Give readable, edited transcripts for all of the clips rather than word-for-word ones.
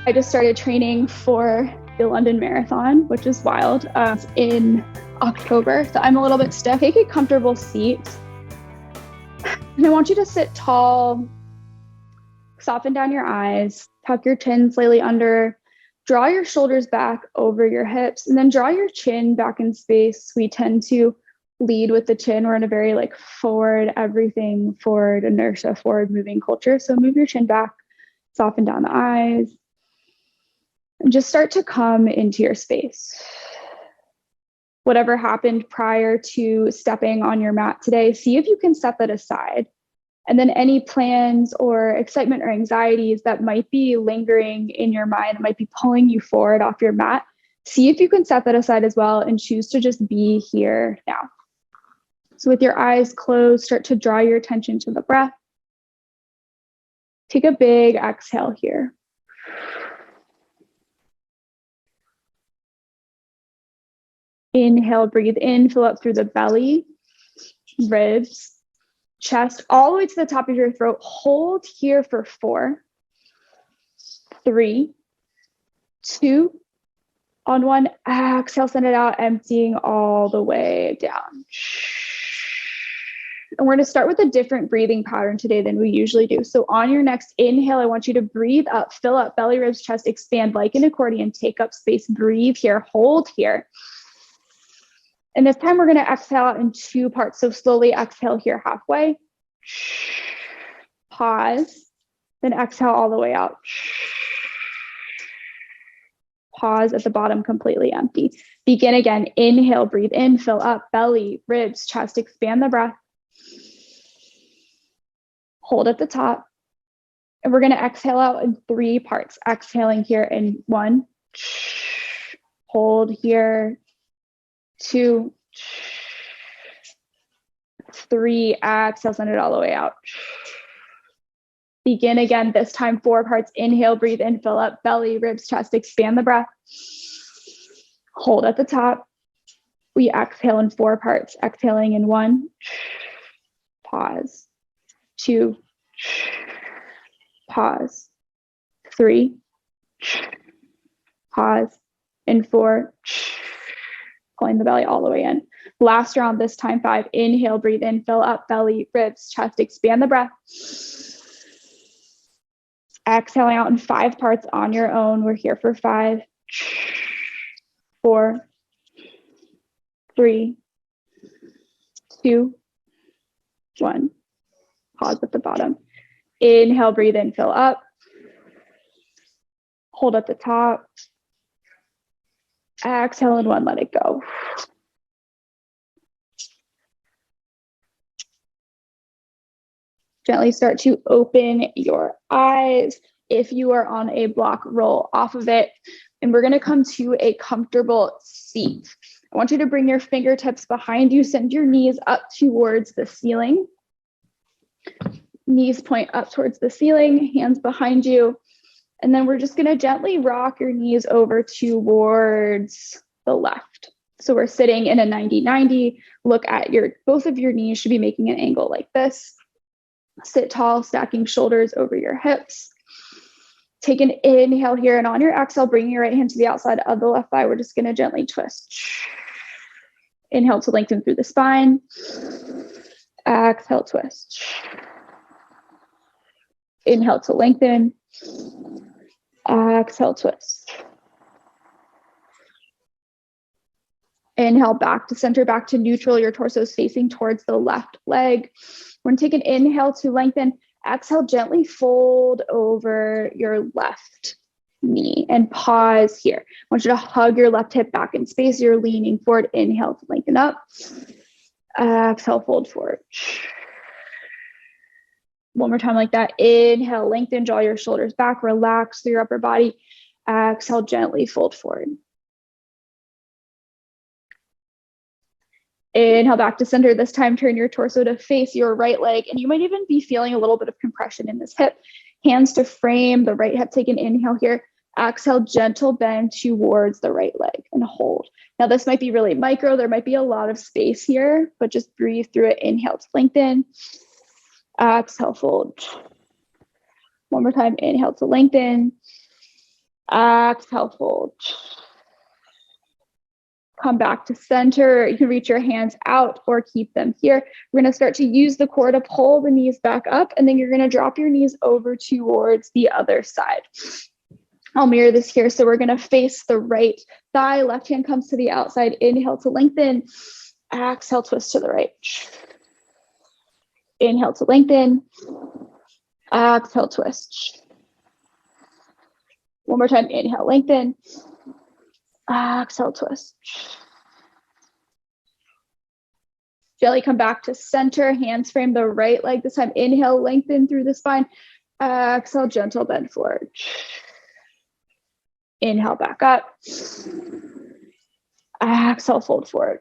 I just started training for the London Marathon, which is wild, in October. So I'm a little bit stiff. Take a comfortable seat. And I want you to sit tall, soften down your eyes, tuck your chin slightly under, draw your shoulders back over your hips, and then draw your chin back in space. We tend to lead with the chin. We're in a very like forward, everything forward, inertia, forward moving culture. So move your chin back, soften down the eyes, and just start to come into your space. Whatever happened prior to stepping on your mat today, see if you can set that aside. And then any plans or excitement or anxieties that might be lingering in your mind, might be pulling you forward off your mat, see if you can set that aside as well and choose to just be here now. So with your eyes closed, start to draw your attention to the breath. Take a big exhale here. Inhale, breathe in, fill up through the belly, ribs, chest, all the way to the top of your throat. Hold here for 4, 3, 2, on 1. Exhale, send it out, emptying all the way down. And we're going to start with a different breathing pattern today than we usually do. So on your next inhale, I want you to breathe up, fill up, belly, ribs, chest, expand like an accordion, take up space, breathe here, hold here. And this time we're going to exhale out in 2 parts. So slowly exhale here halfway, pause, then exhale all the way out. Pause at the bottom, completely empty. Begin again. Inhale, breathe in, fill up, belly, ribs, chest, expand the breath. Hold at the top. And we're going to exhale out in 3 parts. Exhaling here in 1, hold here, 2, 3, exhale, send it all the way out. Begin again, this time 4 parts. Inhale, breathe in, fill up, belly, ribs, chest, expand the breath. Hold at the top. We exhale in 4 parts. Exhaling in 1, pause, 2, pause, 3, pause, and 4, pulling the belly all the way in. Last round, this time 5. Inhale, breathe in, fill up, belly, ribs, chest, expand the breath. Exhaling out in 5 parts on your own. We're here for 5, 4, 3, 2, 1. Pause at the bottom. Inhale, breathe in, fill up. Hold at the top. Exhale in 1, let it go. Gently start to open your eyes. If you are on a block, roll off of it. And we're going to come to a comfortable seat. I want you to bring your fingertips behind you, send your knees up towards the ceiling. Knees point up towards the ceiling, hands behind you. And then we're just going to gently rock your knees over towards the left. So we're sitting in a 90-90. Look at both of your knees should be making an angle like this. Sit tall, stacking shoulders over your hips. Take an inhale here, and on your exhale, bring your right hand to the outside of the left thigh. We're just going to gently twist. Inhale to lengthen through the spine. Exhale, twist. Inhale to lengthen. Exhale, twist. Inhale back to center, back to neutral. Your torso is facing towards the left leg. We're going to take an inhale to lengthen. Exhale, gently fold over your left knee and pause here. I want you to hug your left hip back in space. You're leaning forward. Inhale to lengthen up. Exhale, fold forward. One more time like that. Inhale, lengthen, draw your shoulders back, relax through your upper body. Exhale, gently fold forward. Inhale back to center. This time, turn your torso to face your right leg. And you might even be feeling a little bit of compression in this hip. Hands to frame the right hip. Take an inhale here. Exhale, gentle bend towards the right leg and hold. Now, this might be really micro. There might be a lot of space here, but just breathe through it. Inhale to lengthen. Exhale, fold. One more time. Inhale to lengthen. Exhale, fold. Come back to center. You can reach your hands out or keep them here. We're going to start to use the core to pull the knees back up, and then you're going to drop your knees over towards the other side. I'll mirror this here. So we're going to face the right thigh. Left hand comes to the outside. Inhale to lengthen. Exhale, twist to the right. Inhale to lengthen. Exhale, twist. One more time. Inhale, lengthen. Exhale, twist. Gently come back to center. Hands frame the right leg. This time, inhale, lengthen through the spine. Exhale, gentle bend forward. Inhale, back up. Exhale, fold forward.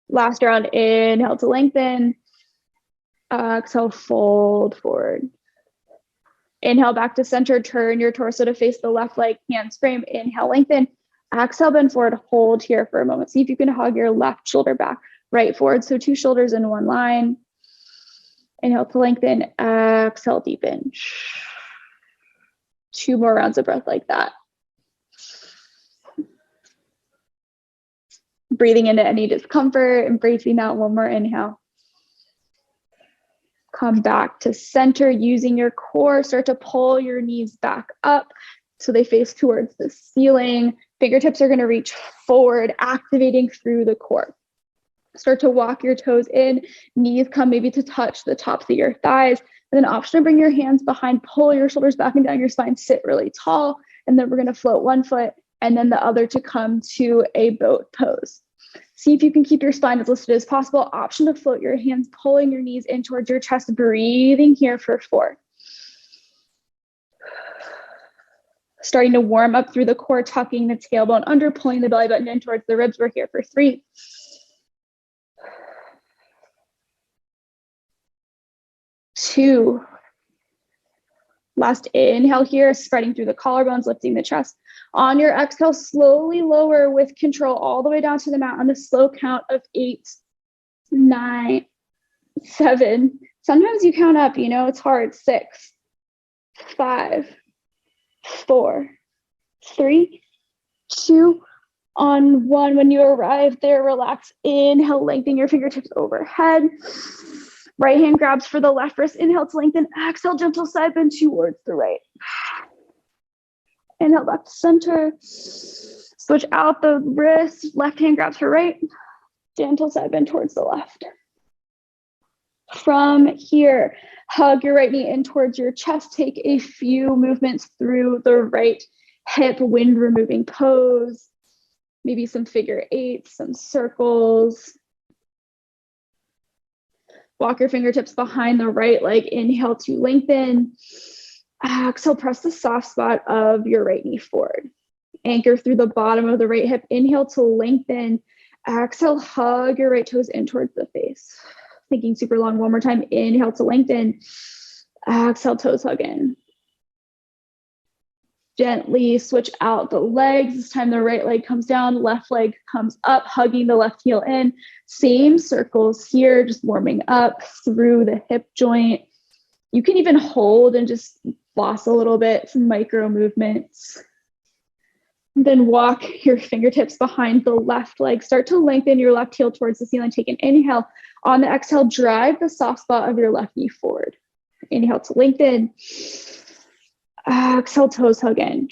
Last round, inhale to lengthen. Exhale, fold forward. Inhale, back to center. Turn your torso to face the left leg. Hands frame. Inhale, lengthen. Exhale, bend forward. Hold here for a moment. See if you can hug your left shoulder back, right forward. So 2 shoulders in one line. Inhale to lengthen. Exhale, deepen. 2 more rounds of breath like that. Breathing into any discomfort, embracing that. One more inhale. Come back to center using your core. Start to pull your knees back up so they face towards the ceiling. Fingertips are going to reach forward, activating through the core. Start to walk your toes in. Knees come maybe to touch the tops of your thighs. And then option to bring your hands behind, pull your shoulders back and down your spine, sit really tall. And then we're going to float one foot and then the other to come to a boat pose. See if you can keep your spine as lifted as possible. Option to float your hands, pulling your knees in towards your chest, breathing here for 4. Starting to warm up through the core, tucking the tailbone under, pulling the belly button in towards the ribs. We're here for 3. 2. Last inhale here, spreading through the collarbones, lifting the chest. On your exhale, slowly lower with control all the way down to the mat on a slow count of 8, 9, 7. Sometimes you count up, you know, it's hard. 6, 5, 4, 3, 2, on 1. When you arrive there, relax. Inhale, lengthen your fingertips overhead. Right hand grabs for the left wrist. Inhale to lengthen. Exhale, gentle side bend towards the right. Inhale back to center. Switch out the wrist. Left hand grabs for right. Gentle side bend towards the left. From here, hug your right knee in towards your chest. Take a few movements through the right hip, wind removing pose. Maybe some figure 8s, some circles. Walk your fingertips behind the right leg. Inhale to lengthen. Exhale, press the soft spot of your right knee forward. Anchor through the bottom of the right hip. Inhale to lengthen. Exhale, hug your right toes in towards the face. Thinking super long. One more time. Inhale to lengthen. Exhale, toes hug in. Gently switch out the legs. This time the right leg comes down, left leg comes up, hugging the left heel in. Same circles here, just warming up through the hip joint. You can even hold and just floss a little bit, some micro movements. Then walk your fingertips behind the left leg. Start to lengthen your left heel towards the ceiling. Take an inhale. On the exhale, drive the soft spot of your left knee forward. Inhale to lengthen. Exhale, toes hug in.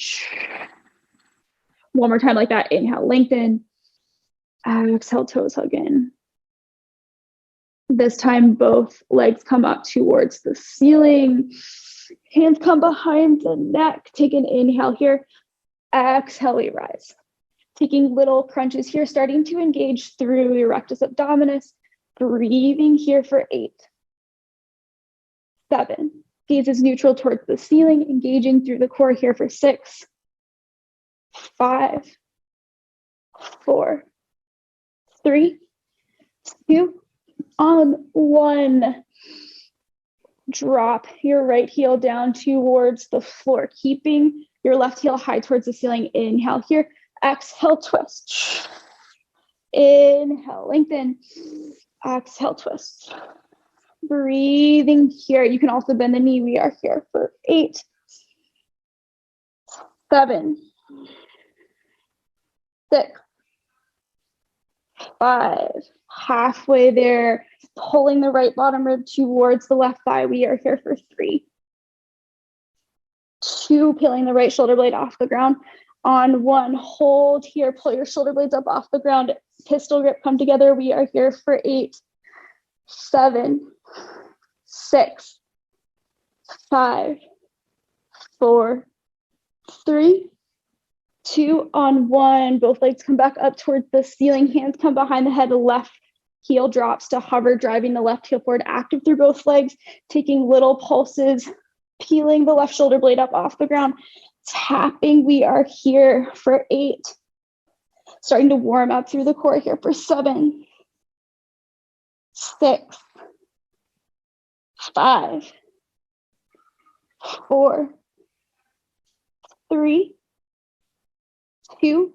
One more time like that. Inhale, lengthen. Exhale, toes hug in. This time, both legs come up towards the ceiling. Hands come behind the neck. Take an inhale here. Exhale, we rise. Taking little crunches here, starting to engage through your rectus abdominis. Breathing here for 8, 7. Gaze is neutral towards the ceiling, engaging through the core here for 6, 5, 4, 3, 2, on 1. Drop your right heel down towards the floor, keeping your left heel high towards the ceiling. Inhale here. Exhale, twist. Inhale, lengthen. Exhale, twist. Breathing here. You can also bend the knee. We are here for 8, 7, 6, 5, halfway there, pulling the right bottom rib towards the left thigh. We are here for 3, 2, peeling the right shoulder blade off the ground. On 1, hold here, pull your shoulder blades up off the ground, pistol grip, come together. We are here for 8, 7, 6, 5, 4, 3, 2, on 1, both legs come back up towards the ceiling, hands come behind the head, left heel drops to hover, driving the left heel forward, active through both legs, taking little pulses, peeling the left shoulder blade up off the ground, tapping. We are here for 8, starting to warm up through the core here for 7, 6, 5, 4, 3, 2,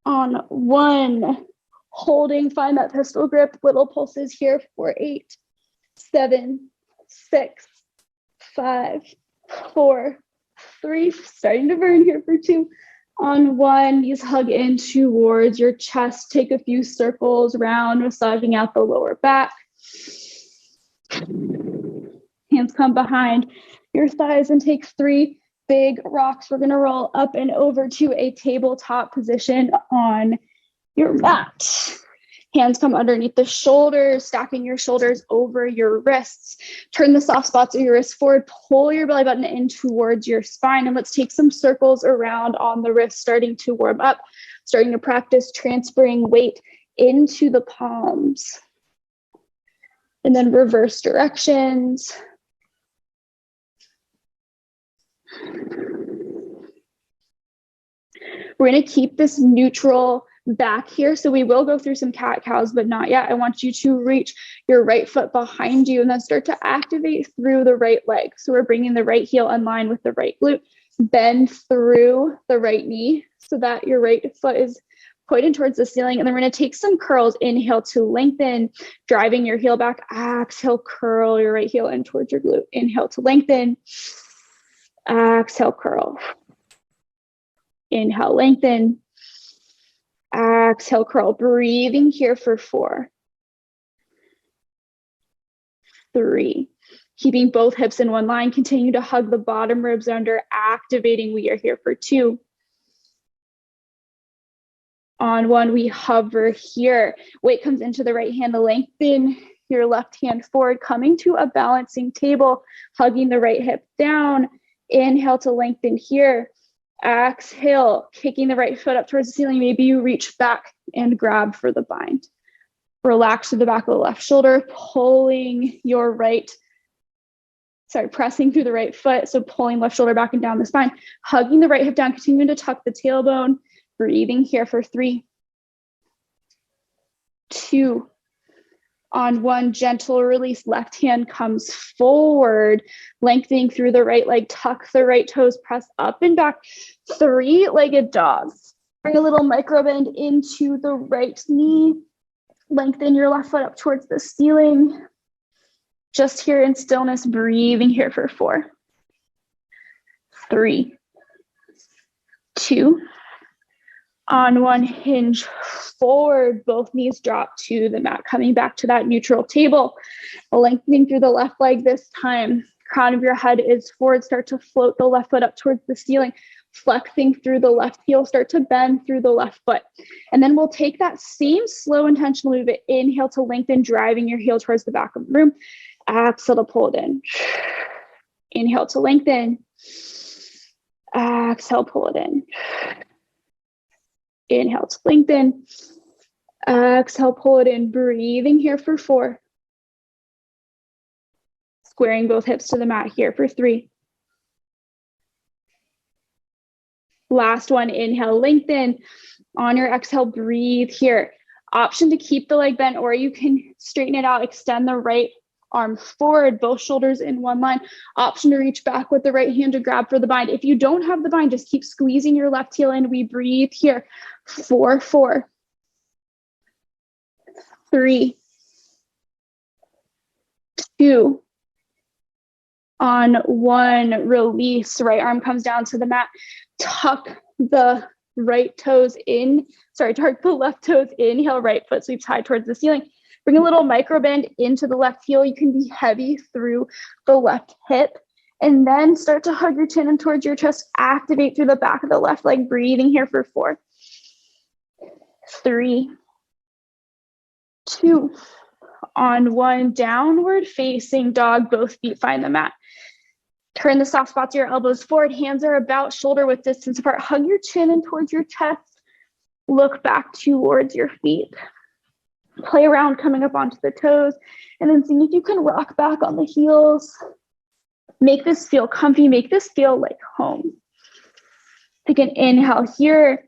on 1, holding, find that pistol grip, little pulses here for 8, 7, 6, 5, 4, 3, starting to burn here for 2, on 1, knees hug in towards your chest, take a few circles round, massaging out the lower back, hands come behind your thighs and take 3 big rocks. We're going to roll up and over to a tabletop position on your mat. Hands come underneath the shoulders, stacking your shoulders over your wrists. Turn the soft spots of your wrists forward, pull your belly button in towards your spine, and let's take some circles around on the wrist, starting to warm up, starting to practice transferring weight into the palms. And then reverse directions. We're going to keep this neutral back here. So we will go through some cat-cows, but not yet. I want you to reach your right foot behind you and then start to activate through the right leg. So we're bringing the right heel in line with the right glute. Bend through the right knee so that your right foot is pointed towards the ceiling. And then we're going to take some curls. Inhale to lengthen, driving your heel back. Exhale, curl your right heel in towards your glute. Inhale to lengthen. Exhale, curl. Inhale, lengthen. Exhale, curl. Breathing here for 4, 3. Keeping both hips in one line. Continue to hug the bottom ribs under, activating. We are here for 2. On 1, we hover here. Weight comes into the right hand, lengthen your left hand forward, coming to a balancing table, hugging the right hip down. Inhale to lengthen here. Exhale, kicking the right foot up towards the ceiling. Maybe you reach back and grab for the bind. Relax to the back of the left shoulder, pulling your pressing through the right foot. So pulling left shoulder back and down the spine, hugging the right hip down, continuing to tuck the tailbone, breathing here for 3, 2, on 1, gentle release, left hand comes forward, lengthening through the right leg, tuck the right toes, press up and back, 3-legged dog. Bring a little micro bend into the right knee, lengthen your left foot up towards the ceiling. Just here in stillness, breathing here for 4, 3, 2, on 1, hinge forward, both knees drop to the mat, coming back to that neutral table, lengthening through the left leg this time. Crown of your head is forward, start to float the left foot up towards the ceiling, flexing through the left heel, start to bend through the left foot. And then we'll take that same slow intentional movement, inhale to lengthen, driving your heel towards the back of the room. Exhale to pull it in. Inhale to lengthen. Exhale, pull it in. Inhale to lengthen. Exhale, pull it in. Breathing here for 4. Squaring both hips to the mat here for 3. Last one, inhale, lengthen. On your exhale, breathe here. Option to keep the leg bent, or you can straighten it out, extend the right arm forward, both shoulders in one line. Option to reach back with the right hand to grab for the bind. If you don't have the bind, just keep squeezing your left heel in. We breathe here. 4, 4, 3, 2, On one, release, right arm comes down to the mat. Tuck the right toes in, tuck the left toes, inhale, right foot sweeps high towards the ceiling. Bring a little micro bend into the left heel. You can be heavy through the left hip. And then start to hug your chin in towards your chest. Activate through the back of the left leg. Breathing here for 4, 3, 2. On one, downward facing dog. Both feet find the mat. Turn the soft spot to your elbows forward. Hands are about shoulder width distance apart. Hug your chin in towards your chest. Look back towards your feet. Play around coming up onto the toes. And then see if you can rock back on the heels. Make this feel comfy. Make this feel like home. Take an inhale here.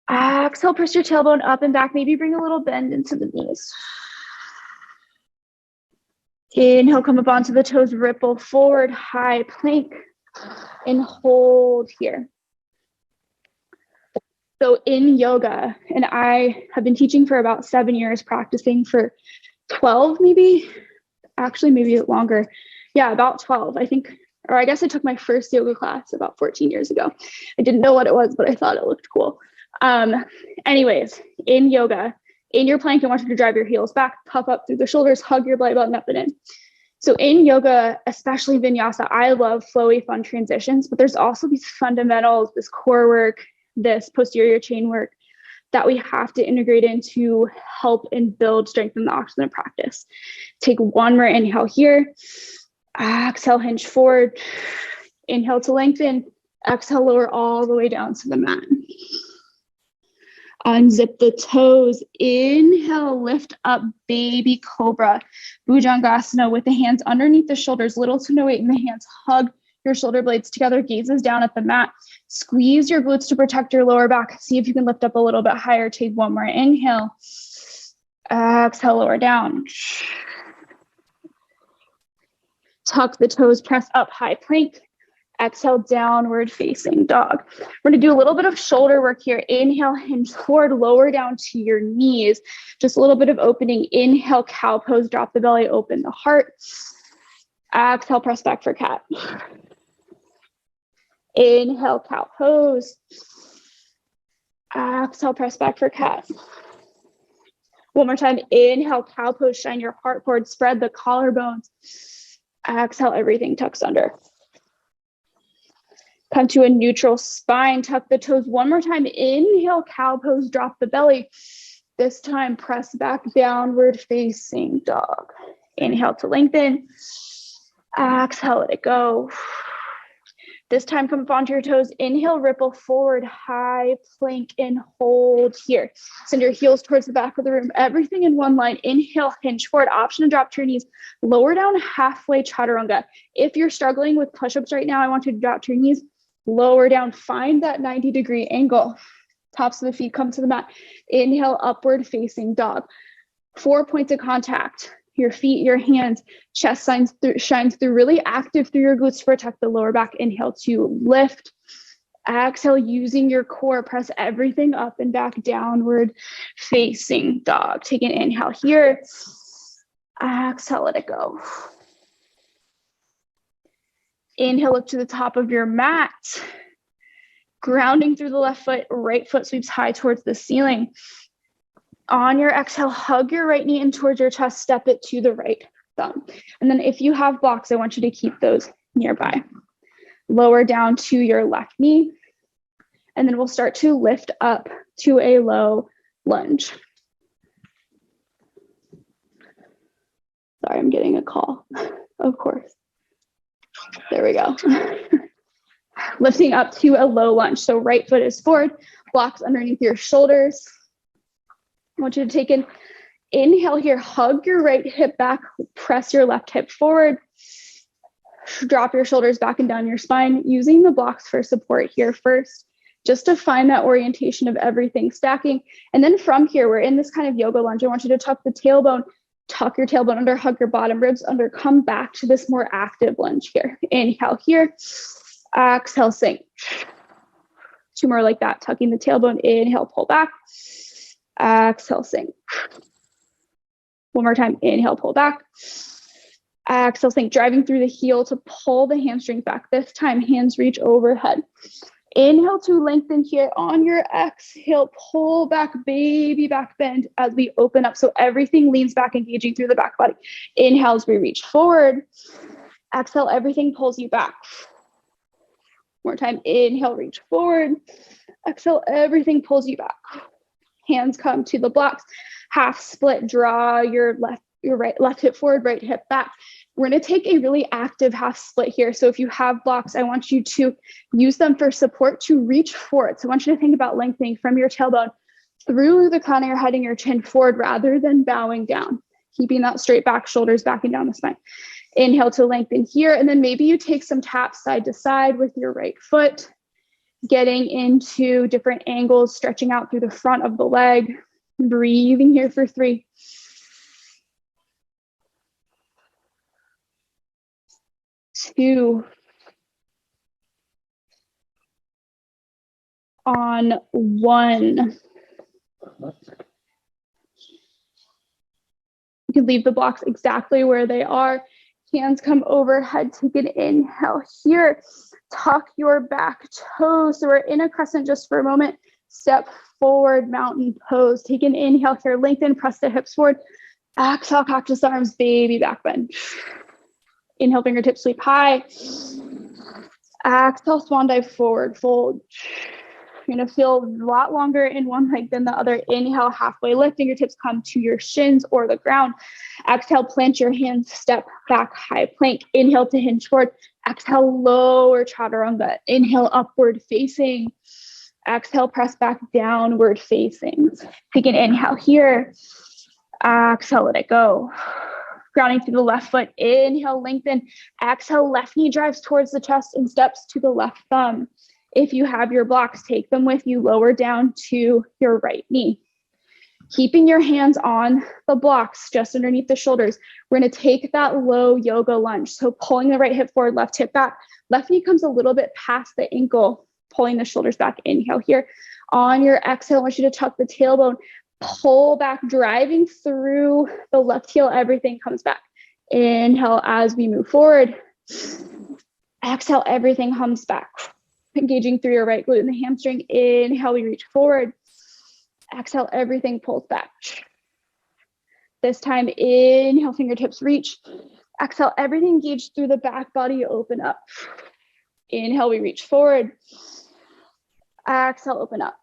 Exhale, press your tailbone up and back. Maybe bring a little bend into the knees. Inhale, come up onto the toes, ripple forward, high plank, and hold here. So in yoga, and I have been teaching for about 7 years, practicing for 12 maybe, actually maybe longer. Yeah, about 12, I think, or I guess I took my first yoga class about 14 years ago. I didn't know what it was, but I thought it looked cool. Anyways, in yoga, in your plank, I want you to drive your heels back, puff up through the shoulders, hug your belly button up and in. So in yoga, especially Vinyasa, I love flowy, fun transitions, but there's also these fundamentals, this core work, this posterior chain work that we have to integrate in to help and build strength in the oxygen practice. Take one more inhale here. Exhale, hinge forward. Inhale to lengthen. Exhale, lower all the way down to the mat. Unzip the toes. Inhale, lift up, baby cobra. Bhujangasana with the hands underneath the shoulders, little to no weight in the hands. Hug your shoulder blades together, gazes down at the mat. Squeeze your glutes to protect your lower back. See if you can lift up a little bit higher. Take one more inhale. Exhale, lower down. Tuck the toes, press up, high plank. Exhale, downward facing dog. We're gonna do a little bit of shoulder work here. Inhale, hinge forward, lower down to your knees. Just a little bit of opening. Inhale, cow pose, drop the belly, open the heart. Exhale, press back for cat. Inhale, cow pose. Exhale, press back for cat. One more time. Inhale, cow pose, shine your heart forward, spread the collarbones. Exhale, everything tucks under. Come to a neutral spine, tuck the toes one more time. Inhale, cow pose, drop the belly. This time, press back, downward facing dog. Inhale to lengthen. Exhale, let it go. This time, come up onto your toes. Inhale, ripple forward, high plank, and hold here. Send your heels towards the back of the room. Everything in one line. Inhale, hinge forward. Option to drop to your knees. Lower down halfway, chaturanga. If you're struggling with push-ups right now, I want you to drop to your knees. Lower down. Find that 90-degree angle. Tops of the feet come to the mat. Inhale, upward facing dog. 4 points of contact. Your feet, your hands, chest shines through, really active through your glutes to protect the lower back. Inhale to lift. Exhale, using your core, press everything up and back, downward facing dog. Take an inhale here. Exhale, let it go. Inhale, look to the top of your mat. Grounding through the left foot, right foot sweeps high towards the ceiling. On your exhale, hug your right knee in towards your chest, step it to the right thumb. And then if you have blocks, I want you to keep those nearby. Lower down to your left knee. And then we'll start to lift up to a low lunge. Sorry, I'm getting a call, of course. There we go. Lifting up to a low lunge. So right foot is forward, blocks underneath your shoulders. I want you to take an inhale here, hug your right hip back, press your left hip forward, drop your shoulders back and down your spine, using the blocks for support here first, just to find that orientation of everything stacking. And then from here, we're in this kind of yoga lunge. I want you to tuck the tailbone, tuck your tailbone under, hug your bottom ribs under, come back to this more active lunge here. Inhale here, exhale, sink. 2 more like that, tucking the tailbone, inhale, pull back. Exhale, sink. 1 more time, inhale, pull back. Exhale, sink, driving through the heel to pull the hamstrings back. This time, hands reach overhead. Inhale to lengthen here. On your exhale, pull back, baby back bend as we open up. So everything leans back, engaging through the back body. Inhale as we reach forward. Exhale, everything pulls you back. More time. Inhale, reach forward. Exhale, everything pulls you back. Hands come to the blocks. Half split, draw your left hip forward, right hip back. We're going to take a really active half split here. So if you have blocks, I want you to use them for support to reach forward. So I want you to think about lengthening from your tailbone through the crown of your head and your chin forward rather than bowing down, keeping that straight back, shoulders backing down the spine. Inhale to lengthen here. And then maybe you take some taps side to side with your right foot, getting into different angles, stretching out through the front of the leg, breathing here for 3, 2, on 1. You can leave the blocks exactly where they are. Hands come overhead, take an inhale here. Tuck your back toes. So we're in a crescent just for a moment. Step forward, mountain pose. Take an inhale here, lengthen, press the hips forward. Exhale, cactus arms, baby back bend. Inhale, fingertips sweep high. Exhale, swan dive forward, fold. You're gonna feel a lot longer in one leg than the other. Inhale, halfway lift, fingertips come to your shins or the ground. Exhale, plant your hands, step back, high plank. Inhale to hinge forward. Exhale, lower chaturanga. Inhale, upward facing. Exhale, press back, downward facing. Take an inhale here. Exhale, let it go. Grounding through the left foot. Inhale, lengthen. Exhale, left knee drives towards the chest and steps to the left thumb. If you have your blocks, take them with you, lower down to your right knee. Keeping your hands on the blocks just underneath the shoulders. We're going to take that low yoga lunge. So pulling the right hip forward, left hip back. Left knee comes a little bit past the ankle, pulling the shoulders back. Inhale here. On your exhale, I want you to tuck the tailbone. Pull back, driving through the left heel. Everything comes back. Inhale as we move forward. Exhale, everything comes back. Engaging through your right glute and the hamstring. Inhale, we reach forward. Exhale, everything pulls back. This time, inhale, fingertips reach. Exhale, everything engaged through the back body, open up. Inhale, we reach forward. Exhale, open up.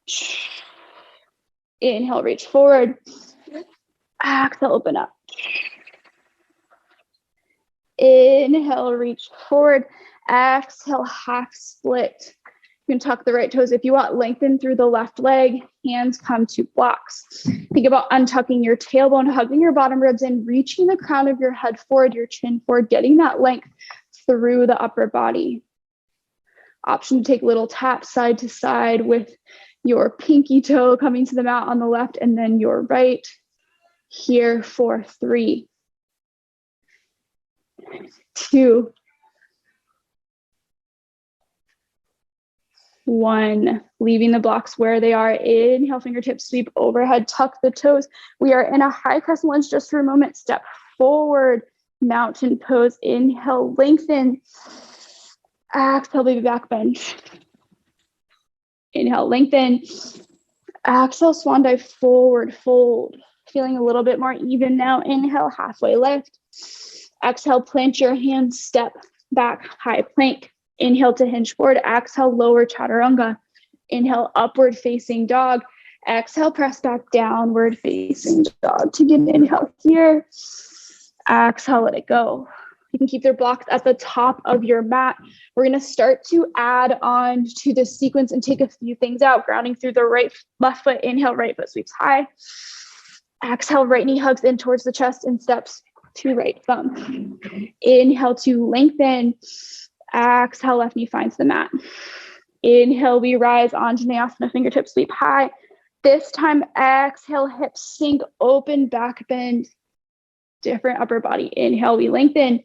Inhale, reach forward. Exhale, open up. Inhale, reach forward. Exhale, half split. You can tuck the right toes if you want. Lengthen through the left leg. Hands come to blocks. Think about untucking your tailbone, hugging your bottom ribs in, reaching the crown of your head forward, your chin forward, getting that length through the upper body. Option to take little taps side to side with your pinky toe coming to the mat on the left and then your right. Here for 3, 2, 1, leaving the blocks where they are. Inhale, fingertips sweep overhead, tuck the toes. We are in a high crescent lunge just for a moment. Step forward, mountain pose. Inhale, lengthen. Exhale, baby back bend. Inhale, lengthen. Exhale, swan dive forward, fold. Feeling a little bit more even now. Inhale, halfway lift. Exhale, plant your hands, step back, high plank. Inhale to hinge forward. Exhale, lower chaturanga. Inhale, upward facing dog. Exhale, press back, downward facing dog. Take an inhale here. Exhale, let it go. You can keep their blocks at the top of your mat. We're going to start to add on to this sequence and take a few things out. Grounding through the left foot. Inhale, right foot sweeps high. Exhale, right knee hugs in towards the chest and steps to right thumb. Inhale to lengthen. Exhale, left knee finds the mat. Inhale, we rise, Anjaneyasana, fingertips sweep high. This time, exhale, hips sink, open back bend. Different upper body. Inhale, we lengthen.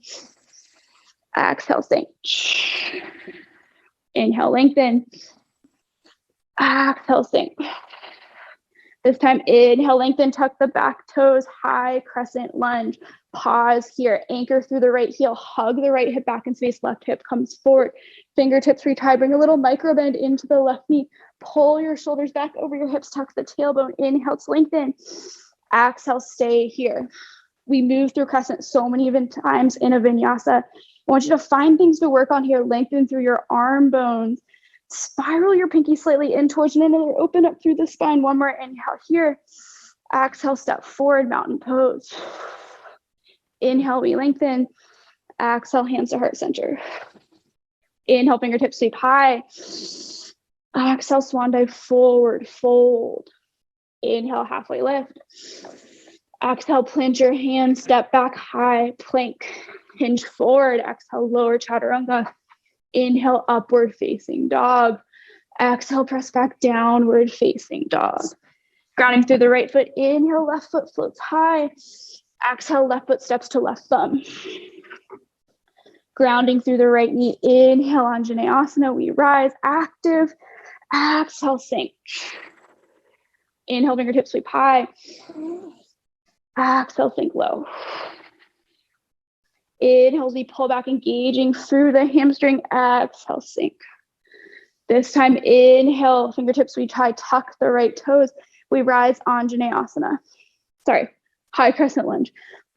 Exhale, sink. Inhale, lengthen. Exhale, sink. This time, inhale, lengthen, tuck the back toes, high crescent lunge. Pause here, anchor through the right heel, hug the right hip back in space, left hip comes forward. Fingertips retie, bring a little micro bend into the left knee. Pull your shoulders back over your hips, tuck the tailbone, inhale to lengthen. Exhale, stay here. We move through crescent so many times in a vinyasa. I want you to find things to work on here, lengthen through your arm bones. Spiral your pinky slightly in towards another, open up through the spine. One more inhale here. Exhale, step forward, mountain pose. Inhale, we lengthen. Exhale, hands to heart center. Inhale, fingertips sweep high. Exhale, swan dive forward, fold. Inhale, halfway lift. Exhale, plant your hands, step back high, plank, hinge forward. Exhale, lower chaturanga. Inhale, upward facing dog. Exhale, press back, downward facing dog. Grounding through the right foot. Inhale, left foot floats high. Exhale, left foot steps to left thumb. Grounding through the right knee. Inhale, Anjaneyasana. We rise, active. Exhale, sink. Inhale, fingertips sweep high. Exhale, sink low. Inhale, we pull back, engaging through the hamstring. Exhale, sink. This time, inhale, fingertips we tie, tuck the right toes. We rise, Anjaneyasana. Sorry, high crescent lunge.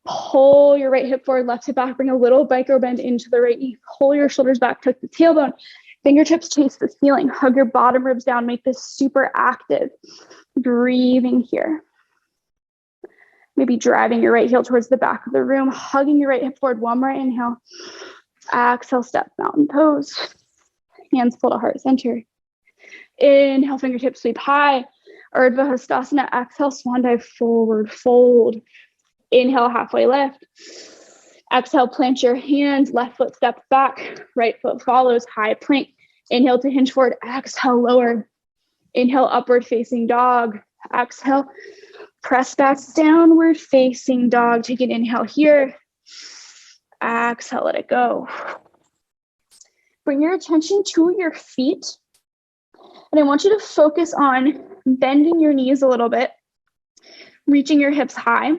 Pull your right hip forward, left hip back, bring a little micro bend into the right knee. Pull your shoulders back, tuck the tailbone. Fingertips chase the ceiling. Hug your bottom ribs down. Make this super active. Breathing here. Maybe driving your right heel towards the back of the room, hugging your right hip forward. One more inhale. Exhale, step mountain pose. Hands pull to heart center. Inhale, fingertips sweep high. Urdhva Hastasana. Exhale, swan dive forward, fold. Inhale, halfway lift. Exhale, plant your hands. Left foot steps back. Right foot follows, high plank. Inhale to hinge forward. Exhale, lower. Inhale, upward facing dog. Exhale, press back, downward facing dog. Take an inhale here. Exhale, let it go. Bring your attention to your feet. And I want you to focus on bending your knees a little bit, reaching your hips high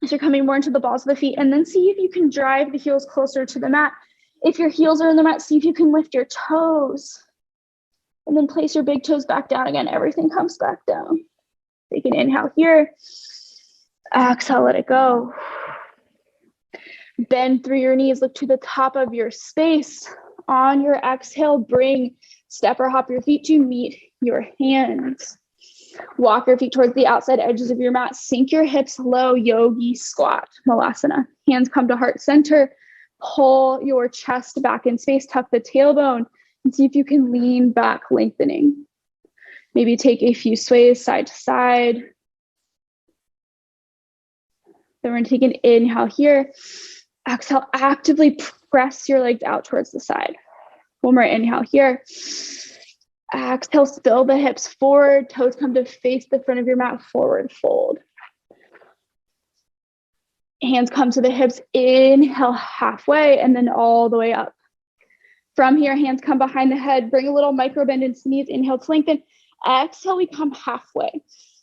as you're coming more into the balls of the feet, and then see if you can drive the heels closer to the mat. If your heels are in the mat, see if you can lift your toes. And then place your big toes back down again. Everything comes back down. Take an inhale here. Exhale, let it go. Bend through your knees. Look to the top of your space. On your exhale, bring, step or hop your feet to meet your hands. Walk your feet towards the outside edges of your mat. Sink your hips low, yogi squat, malasana. Hands come to heart center. Pull your chest back in space. Tuck the tailbone and see if you can lean back, lengthening. Maybe take a few sways side to side. Then we're going to take an inhale here. Exhale, actively press your legs out towards the side. One more inhale here. Exhale, spill the hips forward. Toes come to face the front of your mat. Forward fold. Hands come to the hips. Inhale halfway and then all the way up. From here, hands come behind the head. Bring a little micro bend into the knees. Inhale to lengthen. Exhale, we come halfway. I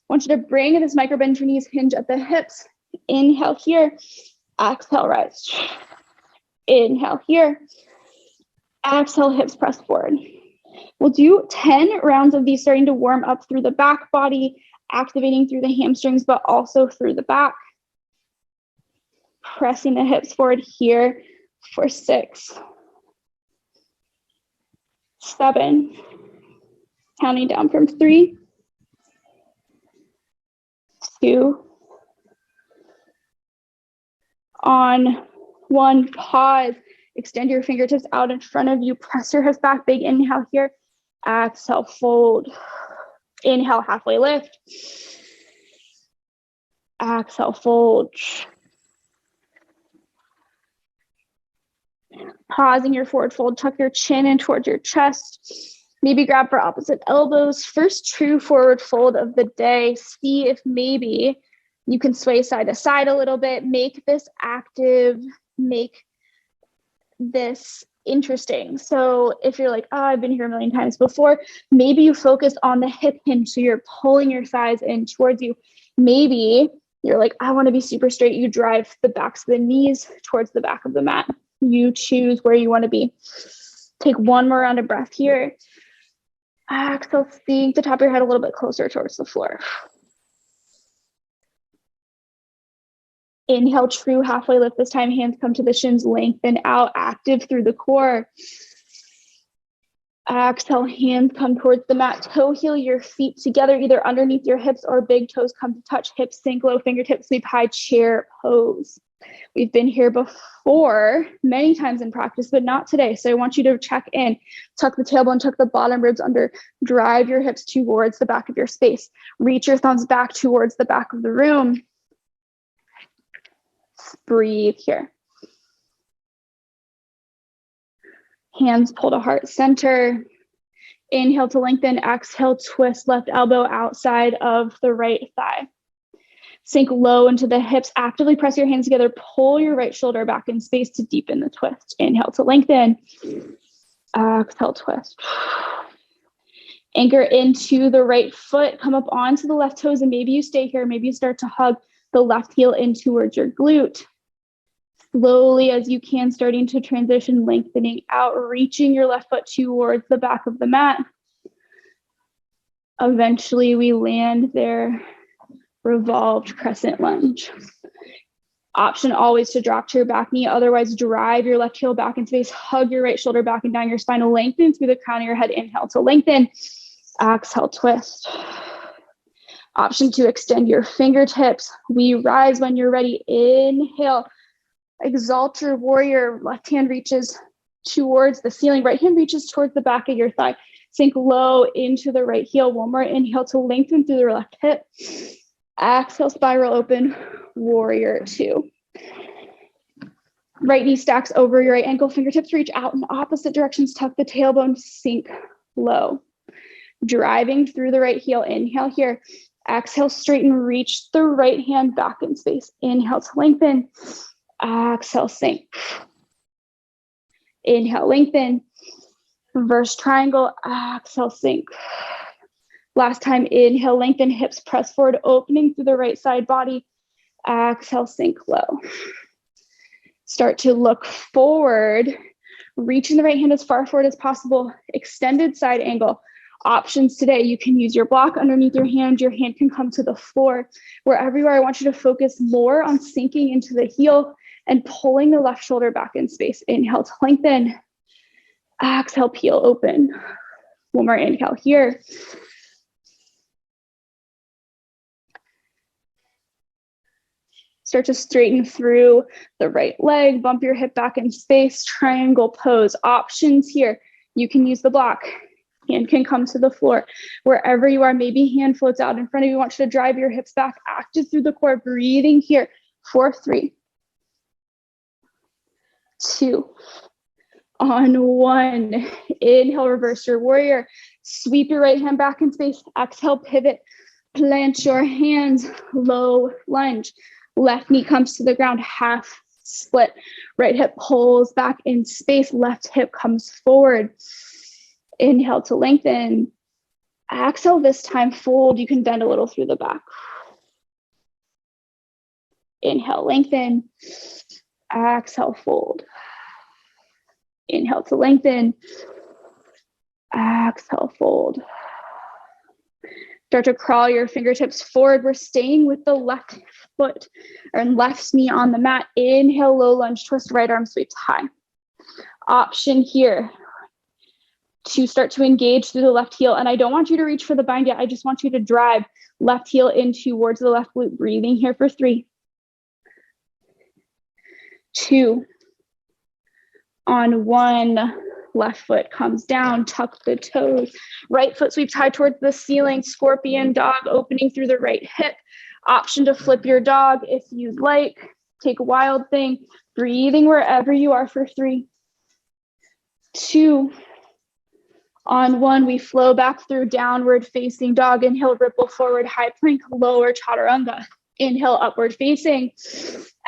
want you to bring this micro bend to your knees, hinge at the hips. Inhale here. Exhale, rise. Inhale here. Exhale, hips press forward. We'll do 10 rounds of these, starting to warm up through the back body, activating through the hamstrings, but also through the back. Pressing the hips forward here for 6, 7, counting down from 3, 2, on 1, pause. Extend your fingertips out in front of you. Press your hips back. Big inhale here. Exhale, fold. Inhale, halfway lift. Exhale, fold. Pausing your forward fold. Tuck your chin in towards your chest. Maybe grab for opposite elbows. First true forward fold of the day. See if maybe you can sway side to side a little bit. Make this active. Make this interesting. So if you're like, oh, I've been here a million times before, maybe you focus on the hip hinge. So you're pulling your thighs in towards you. Maybe you're like, I want to be super straight. You drive the backs of the knees towards the back of the mat. You choose where you want to be. Take one more round of breath here. Exhale, sink the top of your head a little bit closer towards the floor. Inhale, true halfway lift this time. Hands come to the shins, lengthen out, active through the core. Exhale, hands come towards the mat. Toe heel your feet together, either underneath your hips or big toes come to touch. Hips sink low, fingertips sweep high, chair pose. We've been here before many times in practice, but not today. So I want you to check in, tuck the tailbone, tuck the bottom ribs under, drive your hips towards the back of your space. Reach your thumbs back towards the back of the room. Breathe here. Hands pull to heart center. Inhale to lengthen, exhale, twist left elbow outside of the right thigh. Sink low into the hips, actively press your hands together, pull your right shoulder back in space to deepen the twist. Inhale to lengthen, exhale, twist. Anchor into the right foot, come up onto the left toes, and maybe you stay here, maybe you start to hug the left heel in towards your glute. Slowly as you can, starting to transition, lengthening out, reaching your left foot towards the back of the mat. Eventually we land there, revolved crescent lunge. Option always to drop to your back knee, otherwise drive your left heel back in space, hug your right shoulder back and down your spine, lengthen through the crown of your head. Inhale to lengthen, exhale, twist. Option to extend your fingertips. We rise when you're ready. Inhale, exalt your warrior. Left hand reaches towards the ceiling, right hand reaches towards the back of your thigh. Sink low into the right heel. One more inhale to lengthen through the left hip. Exhale, spiral open, warrior two. Right knee stacks over your right ankle, fingertips reach out in opposite directions, tuck the tailbone, sink low. Driving through the right heel, inhale here. Exhale, straighten, reach the right hand back in space. Inhale to lengthen, exhale, sink. Inhale, lengthen, reverse triangle, exhale, sink. Last time, inhale, lengthen, hips press forward, opening through the right side body. Exhale, sink low. Start to look forward, reaching the right hand as far forward as possible, extended side angle. Options today, you can use your block underneath your hand can come to the floor. Wherever you are, I want you to focus more on sinking into the heel and pulling the left shoulder back in space. Inhale to lengthen, exhale, peel open. One more inhale here. Start to straighten through the right leg, bump your hip back in space, triangle pose. Options here, you can use the block. Hand can come to the floor. Wherever you are, maybe hand floats out in front of you. I want you to drive your hips back, active through the core, breathing here. 4, 3, 2, on 1. Inhale, reverse your warrior. Sweep your right hand back in space. Exhale, pivot. Plant your hands, low lunge. Left knee comes to the ground, half split. Right hip pulls back in space. Left hip comes forward. Inhale to lengthen. Exhale, this time fold. You can bend a little through the back. Inhale, lengthen. Exhale, fold. Inhale to lengthen. Exhale, fold. Start to crawl your fingertips forward. We're staying with the left foot or left knee on the mat. Inhale, low lunge twist, right arm sweeps high. Option here to start to engage through the left heel. And I don't want you to reach for the bind yet. I just want you to drive left heel in towards the left glute. Breathing here for 3, 2, on 1. Left foot comes down, tuck the toes. Right foot sweeps high towards the ceiling. Scorpion dog, opening through the right hip. Option to flip your dog if you'd like. Take a wild thing. Breathing wherever you are for 3, 2, on 1. We flow back through downward facing dog. Inhale, ripple forward, high plank, lower chaturanga. Inhale, upward facing.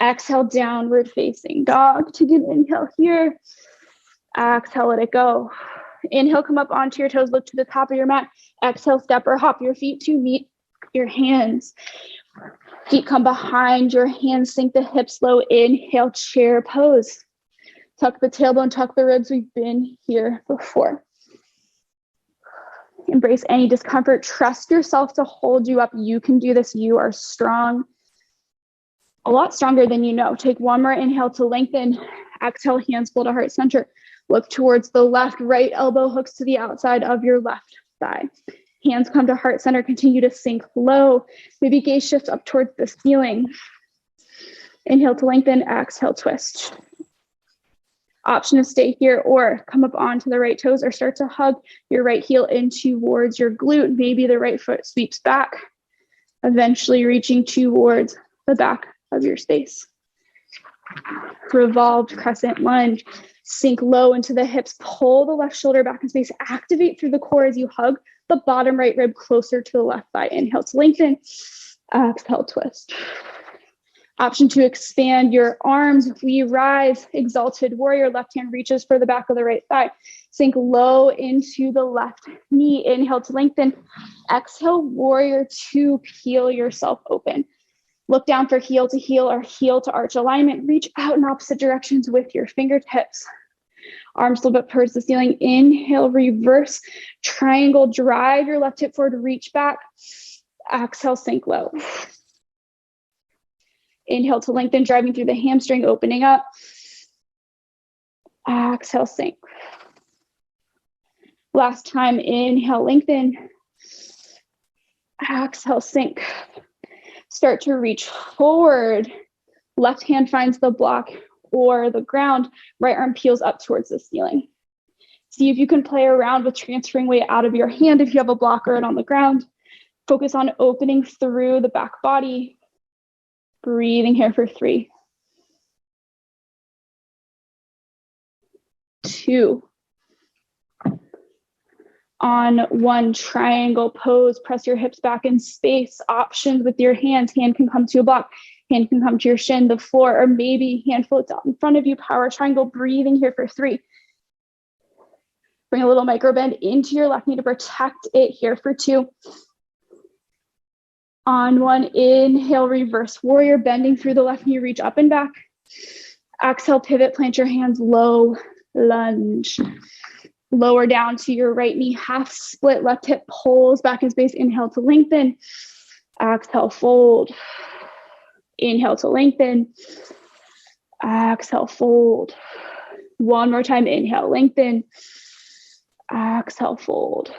Exhale, downward facing dog. Take an inhale here. Exhale, let it go. Inhale, come up onto your toes, look to the top of your mat. Exhale, step or hop your feet to meet your hands. Feet come behind your hands, sink the hips low. Inhale, chair pose. Tuck the tailbone, tuck the ribs. We've been here before. Embrace any discomfort. Trust yourself to hold you up. You can do this. You are strong. A lot stronger than you know. Take one more inhale to lengthen. Exhale, hands pull to heart center. Look towards the left. Right elbow hooks to the outside of your left thigh. Hands come to heart center. Continue to sink low. Maybe gaze shifts up towards the ceiling. Inhale to lengthen. Exhale, twist. Option to stay here or come up onto the right toes or start to hug your right heel in towards your glute. Maybe the right foot sweeps back, eventually reaching towards the back of your space. Revolved crescent lunge. Sink low into the hips. Pull the left shoulder back in space. Activate through the core as you hug the bottom right rib closer to the left thigh. Inhale to lengthen. Exhale, twist. Option to expand your arms. We rise, exalted warrior. Left hand reaches for the back of the right thigh. Sink low into the left knee. Inhale to lengthen. Exhale, warrior two. Peel yourself open. Look down for heel to heel or heel to arch alignment. Reach out in opposite directions with your fingertips. Arms a little bit towards the ceiling. Inhale, reverse triangle. Drive your left hip forward, reach back. Exhale, sink low. Inhale to lengthen, driving through the hamstring, opening up. Exhale, sink. Last time, inhale, lengthen. Exhale, sink. Start to reach forward. Left hand finds the block or the ground. Right arm peels up towards the ceiling. See if you can play around with transferring weight out of your hand if you have a block or it on the ground. Focus on opening through the back body. Breathing here for 3, 2. On 1, triangle pose, press your hips back in space. Options with your hands. Hand can come to a block, hand can come to your shin, the floor, or maybe hand floats out in front of you. Power triangle, breathing here for 3. Bring a little micro bend into your left knee to protect it here for 2. On 1, inhale, reverse warrior, bending through the left knee, reach up and back. Exhale, pivot, plant your hands low, lunge. Lower down to your right knee, half split, left hip pulls back in space. Inhale to lengthen. Exhale, fold. Inhale to lengthen. Exhale, fold. One more time, inhale, lengthen. Exhale, fold.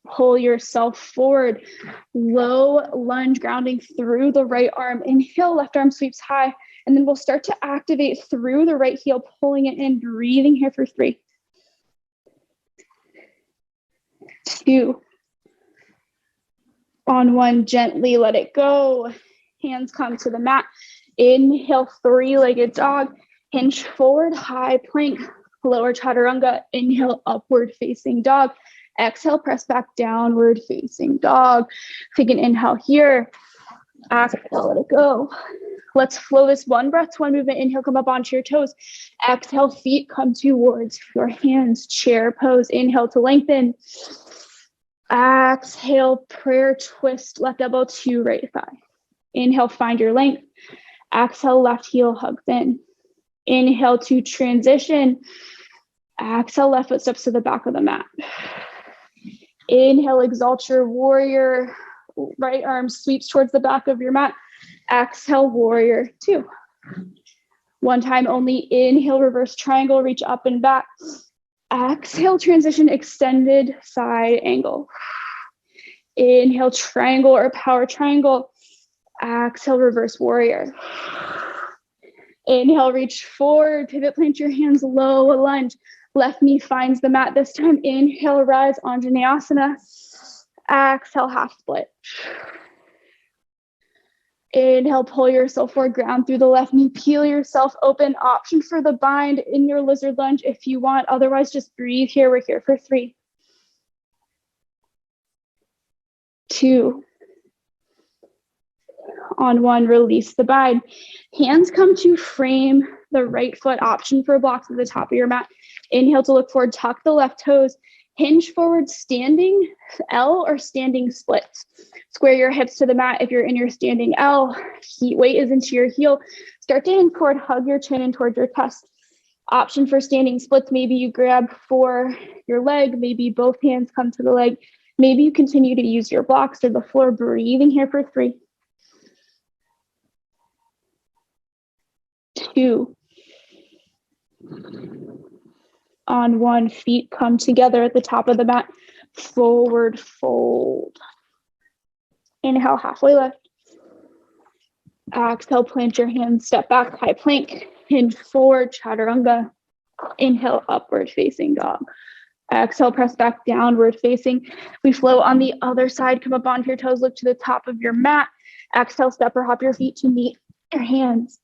Pull yourself forward. Low lunge, grounding through the right arm. Inhale, left arm sweeps high. And then we'll start to activate through the right heel, pulling it in, breathing here for 3, 2. On 1, gently let it go. Hands come to the mat. Inhale, 3-legged dog. Hinge forward, high plank. Lower chaturanga. Inhale, upward facing dog. Exhale, press back, downward facing dog. Take an inhale here. Exhale, let it go. Let's flow this 1 breath, 1 movement. Inhale, come up onto your toes. Exhale, feet come towards your hands. Chair pose. Inhale to lengthen. Exhale, prayer twist, left elbow to right thigh. Inhale, find your length. Exhale, left heel hugs in. Inhale to transition. Exhale, left foot steps to the back of the mat. Inhale, exalt your warrior. Right arm sweeps towards the back of your mat. Exhale, warrior 2. 1 time only. Inhale, reverse triangle, reach up and back. Exhale, transition, extended side angle. Inhale, triangle or power triangle. Exhale, reverse warrior. Inhale, reach forward, pivot, plant your hands low, lunge. Left knee finds the mat this time. Inhale, rise, Anjaneyasana. Exhale, half split. Inhale, pull yourself forward, ground through the left knee, peel yourself open. Option for the bind in your lizard lunge if you want. Otherwise, just breathe here. We're here for 3, 2. On one, release the bind. Hands come to frame the right foot, option for blocks at the top of your mat. Inhale to look forward, tuck the left toes, hinge forward, standing L or standing splits. Square your hips to the mat if you're in your standing L. Weight is into your heel. Start to hinge forward, hug your chin in towards your chest. Option for standing splits, maybe you grab for your leg, maybe both hands come to the leg. Maybe you continue to use your blocks or the floor, breathing here for 3, 2. On one, feet come together at the top of the mat. Forward fold. Inhale, halfway lift. Exhale, plant your hands, step back, high plank. Hinge forward, chaturanga. Inhale, upward facing dog. Exhale, press back, downward facing. We flow on the other side. Come up onto your toes, look to the top of your mat. Exhale, step or hop your feet to meet your hands.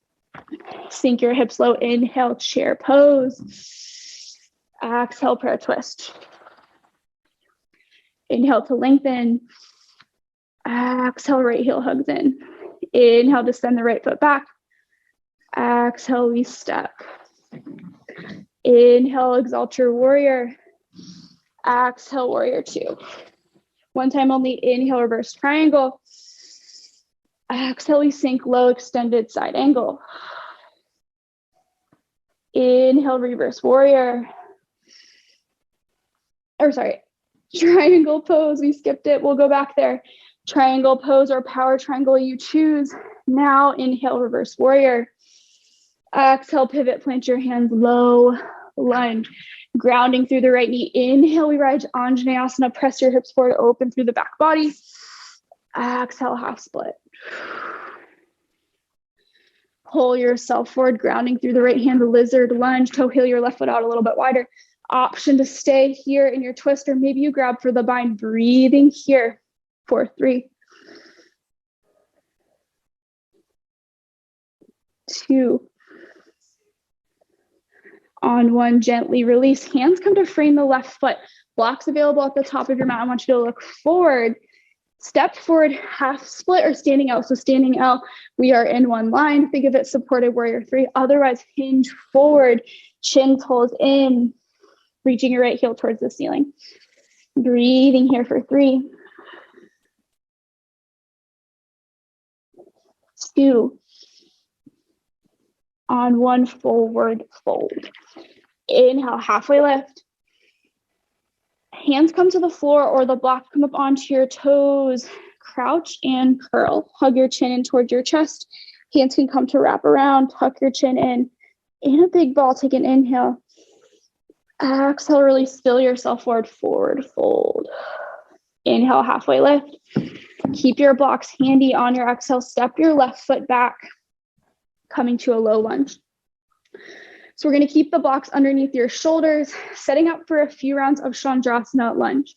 Sink your hips low. Inhale, chair pose. Exhale, prayer twist. Inhale to lengthen. Exhale, right heel hugs in. Inhale to send the right foot back. Exhale, we step. Inhale, exalt your warrior. Exhale, warrior 2. One time only. Inhale, reverse triangle. Exhale, we sink low, extended side angle. Inhale, reverse warrior. Triangle pose. We skipped it. We'll go back there. Triangle pose or power triangle, you choose. Now, inhale, reverse warrior. Exhale, pivot, plant your hands low, lunge. Grounding through the right knee. Inhale, we rise Anjaneyasana. Press your hips forward, open through the back body. Exhale, half split. Pull yourself forward, grounding through the right hand, lizard lunge. Toe heel your left foot out a little bit wider. Option to stay here in your twist, or maybe you grab for the bind, breathing here for 3, 2. On one, gently release. Hands come to frame the left foot. Blocks available at the top of your mat. I want you to look forward. Step forward, half split or standing L. So standing L, we are in one line. Think of it supported warrior 3. Otherwise, hinge forward, chin toes in, reaching your right heel towards the ceiling. Breathing here for 3, 2. On one, forward fold. Inhale, halfway lift. Hands come to the floor or the block, come up onto your toes. Crouch and curl. Hug your chin in towards your chest. Hands can come to wrap around. Tuck your chin in. In a big ball, take an inhale. Exhale, release, fill yourself forward, forward fold. Inhale, halfway lift. Keep your blocks handy on your exhale. Step your left foot back, coming to a low lunge. So we're going to keep the blocks underneath your shoulders, setting up for a few rounds of Chandrasana lunge.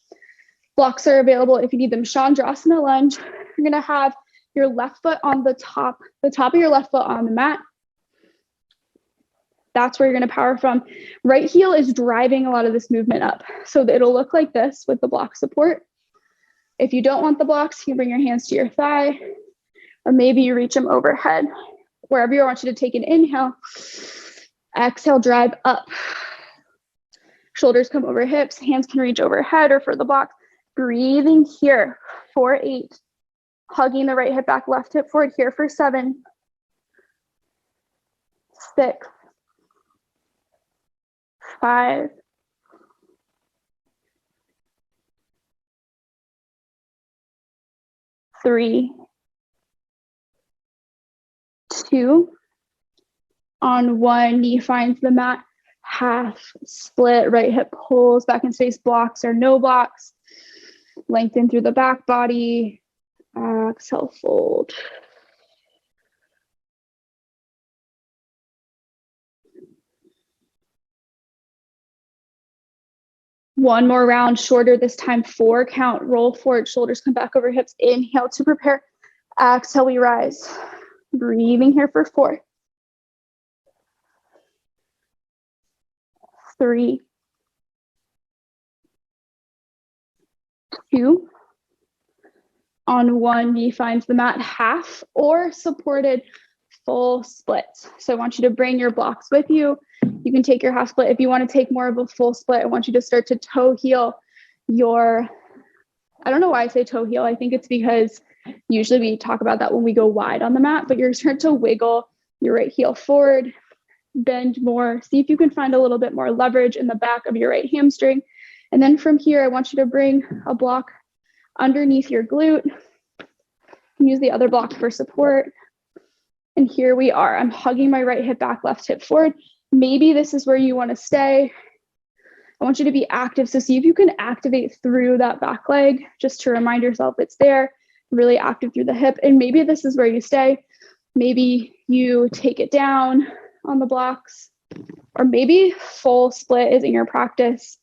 Blocks are available if you need them. Chandrasana lunge, you're going to have your left foot on the top of your left foot on the mat. That's where you're going to power from. Right heel is driving a lot of this movement up. So it'll look like this with the block support. If you don't want the blocks, you can bring your hands to your thigh, or maybe you reach them overhead. Wherever you want you to take an inhale. Exhale, drive up. Shoulders come over hips. Hands can reach overhead or for the block. Breathing here for 8. Hugging the right hip back, left hip forward here for 7, 6, 5, 3, 2. On one, knee finds the mat, half split, right hip pulls back in space, blocks or no blocks. Lengthen through the back body. Exhale, fold. One more round, shorter this time, 4 count, roll forward, shoulders come back over hips. Inhale to prepare. Exhale, we rise. Breathing here for 4, 3, 2. On one knee finds the mat, half or supported full splits. So I want you to bring your blocks with you. You can take your half split. If you want to take more of a full split, I want you to start to toe heel your, I don't know why I say toe heel. I think it's because usually we talk about that when we go wide on the mat, but you're starting to wiggle your right heel forward, bend more. See if you can find a little bit more leverage in the back of your right hamstring. And then from here, I want you to bring a block underneath your glute. You can use the other block for support. And here we are. I'm hugging my right hip back, left hip forward. Maybe this is where you want to stay. I want you to be active. So see if you can activate through that back leg, just to remind yourself it's there, really active through the hip. And maybe this is where you stay. Maybe you take it down on the blocks, or maybe full split is in your practice.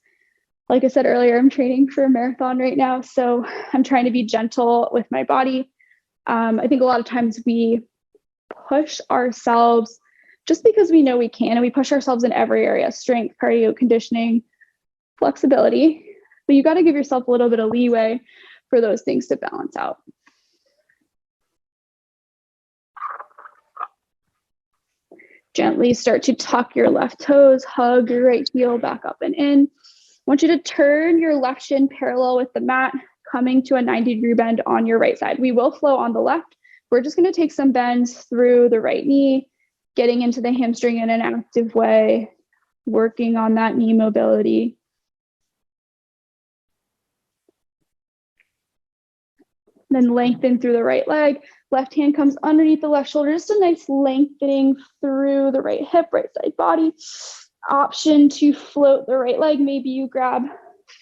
Like I said earlier, I'm training for a marathon right now, so I'm trying to be gentle with my body. I think a lot of times we push ourselves just because we know we can, and we push ourselves in every area: strength, cardio, conditioning, flexibility. But you got to give yourself a little bit of leeway for those things to balance out. Gently start to tuck your left toes, hug your right heel back up and in. I want you to turn your left shin parallel with the mat, coming to a 90-degree bend on your right side. We will flow on the left. We're just going to take some bends through the right knee, getting into the hamstring in an active way, working on that knee mobility. Then lengthen through the right leg. Left hand comes underneath the left shoulder. Just a nice lengthening through the right hip, right side body. Option to float the right leg. Maybe you grab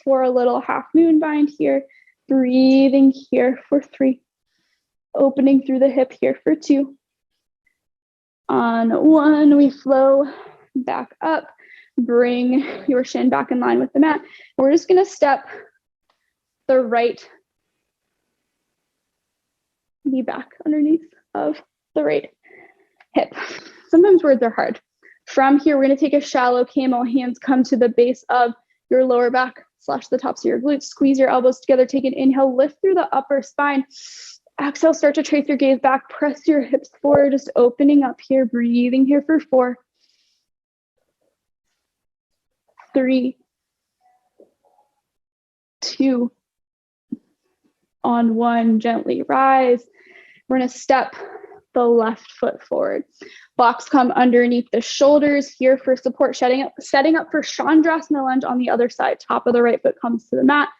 for a little half moon bind here. Breathing here for 3. Opening through the hip here for 2. On 1, we flow back up. Bring your shin back in line with the mat. We're just going to step the right knee back underneath of the right hip. Sometimes words are hard. From here, we're going to take a shallow camel. Hands come to the base of your lower back / the tops of your glutes. Squeeze your elbows together. Take an inhale. Lift through the upper spine. Exhale. Start to trace your gaze back. Press your hips forward. Just opening up here. Breathing here for 4, 3, 2. On 1, gently rise. We're going to step the left foot forward. Blocks come underneath the shoulders here for support, setting up for Chandrasana lunge on the other side. Top of the right foot comes to the mat.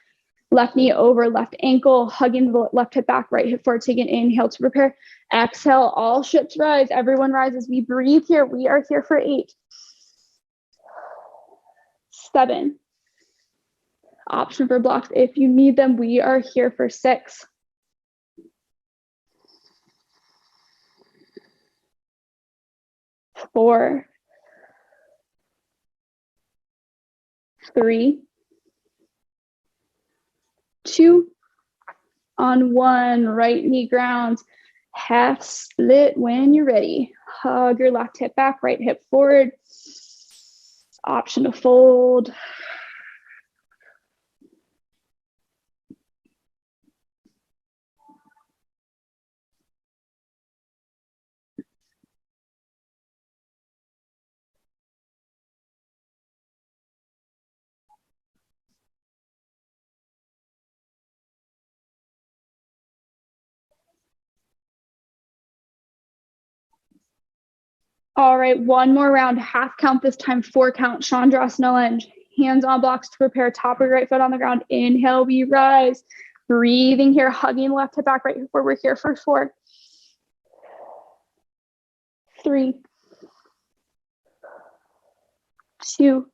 Left knee over left ankle, hugging the left hip back, right hip forward. Take an inhale to prepare. Exhale, all ships rise. Everyone rises. We breathe here. We are here for 8, 7. Option for blocks if you need them. We are here for 6, 4, 3, 2. On 1, right knee grounds. Half split when you're ready. Hug your left hip back, right hip forward. Option to fold. All right, one more round, half count this time, 4 count, Chandrasana lunge. Hands on blocks to prepare, top of your right foot on the ground. Inhale, we rise. Breathing here, hugging left hip back, right hip forward. We're here for 4, 3, 2.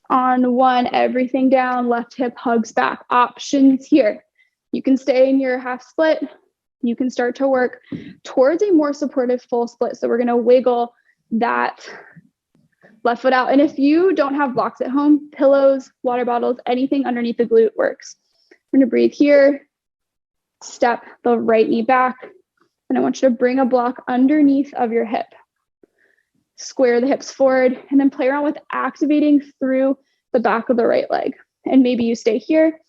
On 1, everything down, left hip hugs back. Options here. You can stay in your half split. You can start to work towards a more supportive full split. So we're going to wiggle that left foot out. And if you don't have blocks at home, pillows, water bottles, anything underneath the glute works. We're going to breathe here, step the right knee back, and I want you to bring a block underneath of your hip. Square the hips forward, and then play around with activating through the back of the right leg. And maybe you stay here.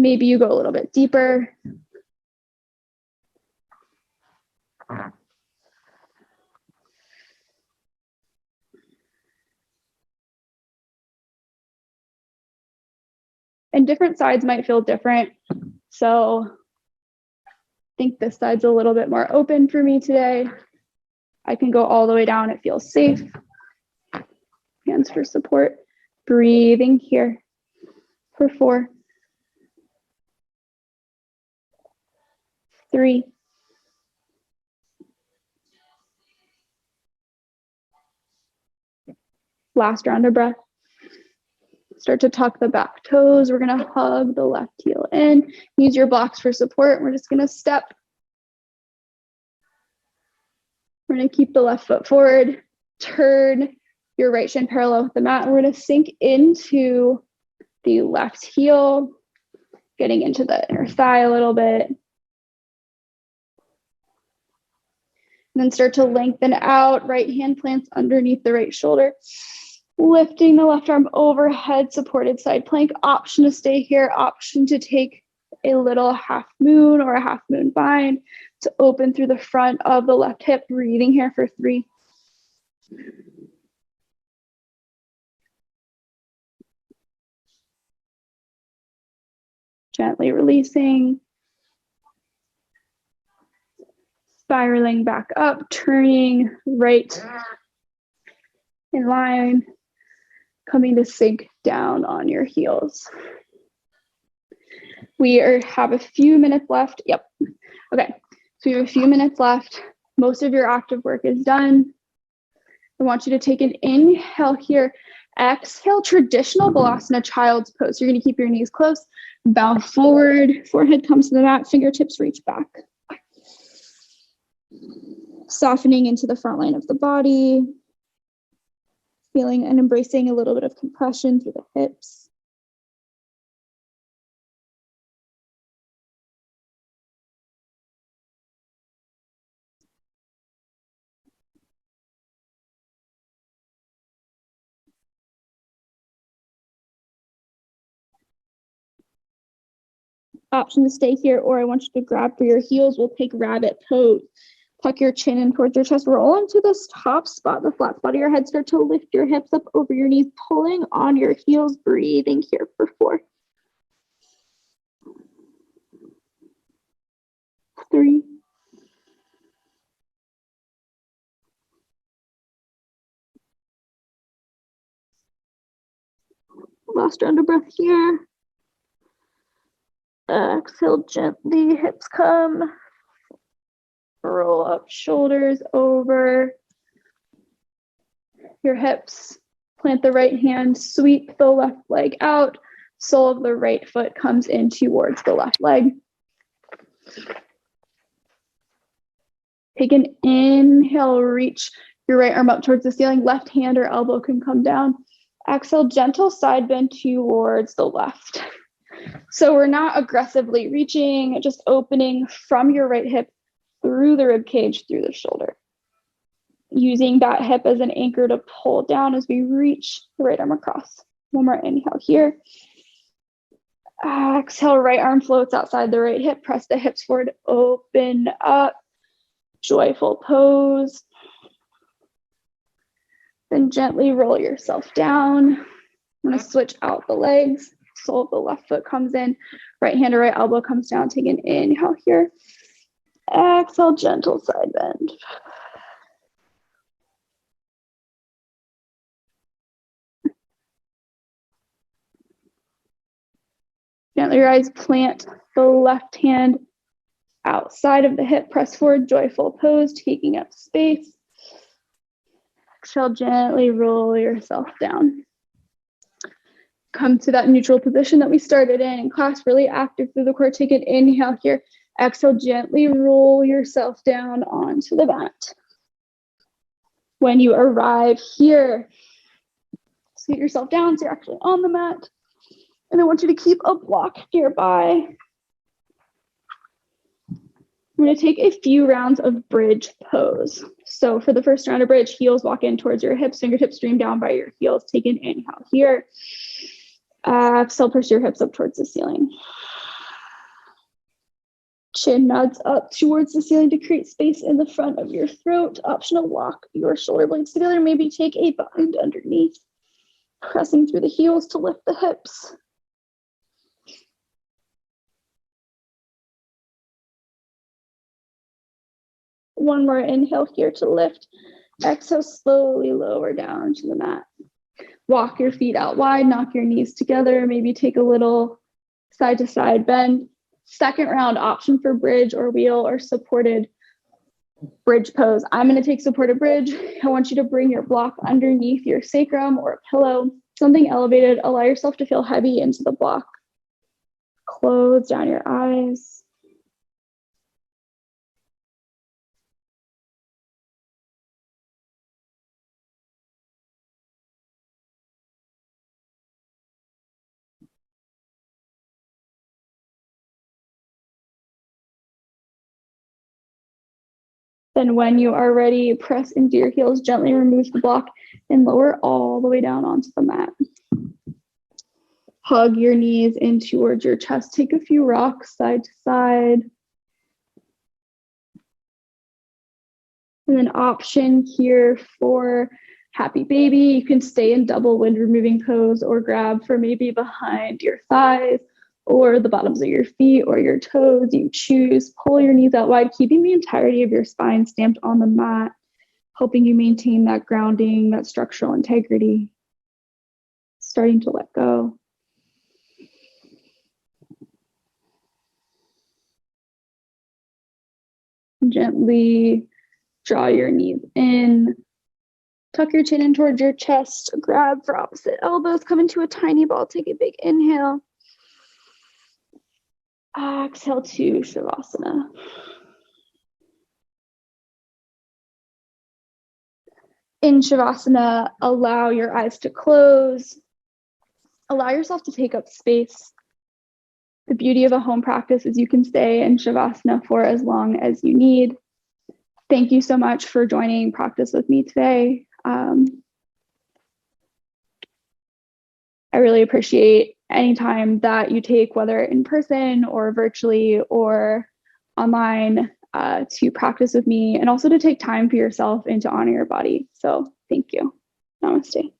Maybe you go a little bit deeper. And different sides might feel different. So I think this side's a little bit more open for me today. I can go all the way down. It feels safe. Hands for support. Breathing here for 4, 3, 2. Last round of breath. Start to tuck the back toes. We're going to hug the left heel in. Use your blocks for support. We're just going to step. We're going to keep the left foot forward. Turn your right shin parallel with the mat. And we're going to sink into the left heel, getting into the inner thigh a little bit. And then start to lengthen out. Right hand plants underneath the right shoulder. Lifting the left arm overhead, supported side plank. Option to stay here, option to take a little half moon or a half moon bind to open through the front of the left hip. Breathing here for 3. Gently releasing. Spiraling back up, turning right in line. Coming to sink down on your heels. We have a few minutes left. Yep. Okay. So we have a few minutes left. Most of your active work is done. I want you to take an inhale here. Exhale, traditional Balasana, child's pose. You're going to keep your knees close. Bow forward. Forehead comes to the mat. Fingertips reach back. Softening into the front line of the body. Feeling and embracing a little bit of compression through the hips. Option to stay here, or I want you to grab for your heels. We'll take rabbit pose. Tuck your chin in towards your chest. Roll into this top spot, the flat spot of your head. Start to lift your hips up over your knees, pulling on your heels, breathing here for 4, 3, 2. Last round of breath here. Exhale gently, hips come. Roll up, shoulders over your hips. Plant the right hand, sweep the left leg out. Sole of the right foot comes in towards the left leg. Take an inhale, reach your right arm up towards the ceiling. Left hand or elbow can come down. Exhale, gentle side bend towards the left. So we're not aggressively reaching, just opening from your right hip through the rib cage, through the shoulder. Using that hip as an anchor to pull down as we reach the right arm across. One more inhale here. Exhale, right arm floats outside the right hip. Press the hips forward, open up. Joyful pose. Then gently roll yourself down. I'm going to switch out the legs. Sole of the left foot comes in. Right hand or right elbow comes down. Take an inhale here. Exhale, gentle side bend. Gently rise, plant the left hand outside of the hip. Press forward, joyful pose, taking up space. Exhale, gently roll yourself down. Come to that neutral position that we started in class, really active through the core. Take an inhale here. Exhale, gently roll yourself down onto the mat. When you arrive here, sit yourself down so you're actually on the mat. And I want you to keep a block nearby. I'm going to take a few rounds of bridge pose. So for the first round of bridge, heels walk in towards your hips, fingertips stream down by your heels. Take an inhale here. Exhale, push your hips up towards the ceiling. Chin nods up towards the ceiling to create space in the front of your throat. Optional walk your shoulder blades together. Maybe take a bind underneath, pressing through the heels to lift the hips. One more inhale here to lift. Exhale, slowly lower down to the mat. Walk your feet out wide, knock your knees together, maybe take a little side to side bend. Second round, option for bridge or wheel or supported bridge pose. I'm going to take supported bridge. I want you to bring your block underneath your sacrum or a pillow, something elevated. Allow yourself to feel heavy into the block. Close down your eyes. Then when you are ready, press into your heels, gently remove the block and lower all the way down onto the mat. Hug your knees in towards your chest. Take a few rocks side to side. And then option here for happy baby. You can stay in double wind removing pose or grab for maybe behind your thighs or the bottoms of your feet or your toes. You choose. Pull your knees out wide, keeping the entirety of your spine stamped on the mat, helping you maintain that grounding, that structural integrity. Starting to let go. Gently draw your knees in. Tuck your chin in towards your chest. Grab for opposite elbows. Come into a tiny ball. Take a big inhale. Exhale to Shavasana. In Shavasana, allow your eyes to close. Allow yourself to take up space. The beauty of a home practice is you can stay in Shavasana for as long as you need. Thank you so much for joining practice with me today. I really appreciate any time that you take, whether in person or virtually or online, to practice with me and also to take time for yourself and to honor your body. So thank you. Namaste.